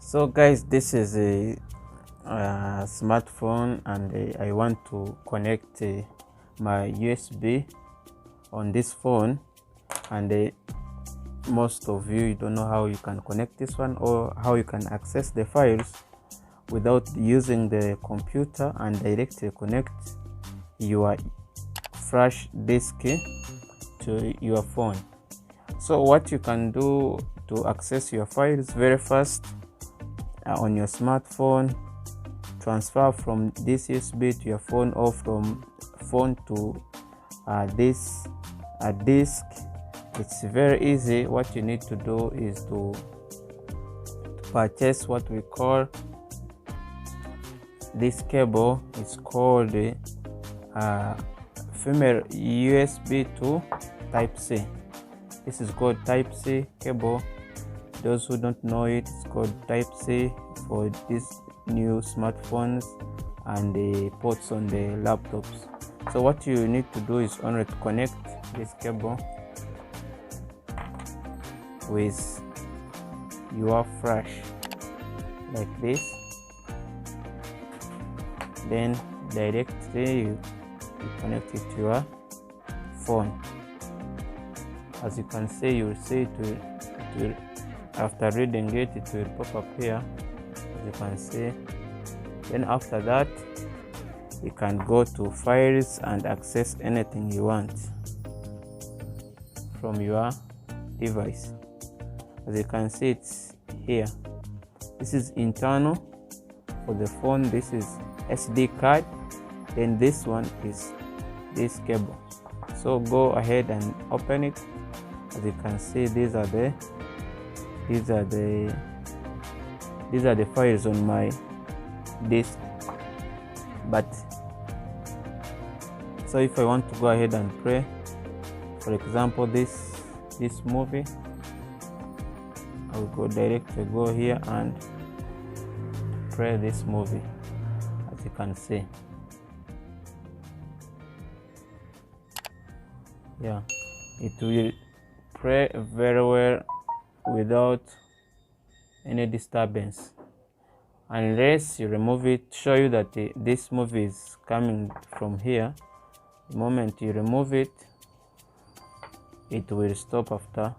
So guys, this is a smartphone, and I want to connect my USB on this phone, and most of you don't know how you can connect this one or how you can access the files without using the computer and directly connect your flash disk to your phone. So what you can do to access your files very fast on your smartphone, transfer from this USB to your phone or from phone to this disk. It's very easy. What you need to do is to purchase what we call this cable. It's called female USB to Type-C. This is called Type-C cable. Those who don't know it, it's called Type-C for these new smartphones and the ports on the laptops. So what you need to do is only to connect this cable with your flash like this, then directly you connect it to your phone. As you can see, you will see it will after reading it will pop up here, as you can see. Then after that, you can go to files and access anything you want from your device. As you can see, it's here. This is internal for the phone. This is SD card. Then this one is this cable. So go ahead and open it. As you can see, these are the files on my disk. But so if I want to go ahead and play, for example, this movie, I will go here and play this movie. As you can see, yeah, it will play very well without any disturbance, unless you remove it. Show you that this movie is coming from here. The moment you remove it, it will stop after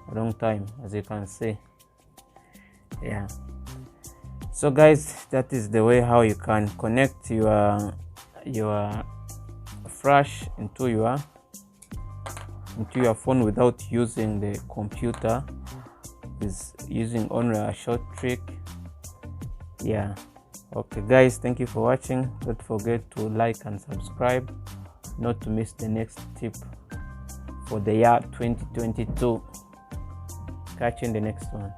a long time, as you can see. Yeah, so guys, that is the way how you can connect your flash into your phone without using the computer, is using only a short trick. Yeah, okay guys, thank you for watching. Don't forget to like and subscribe not to miss the next tip for the year 2022. Catch you in the next one.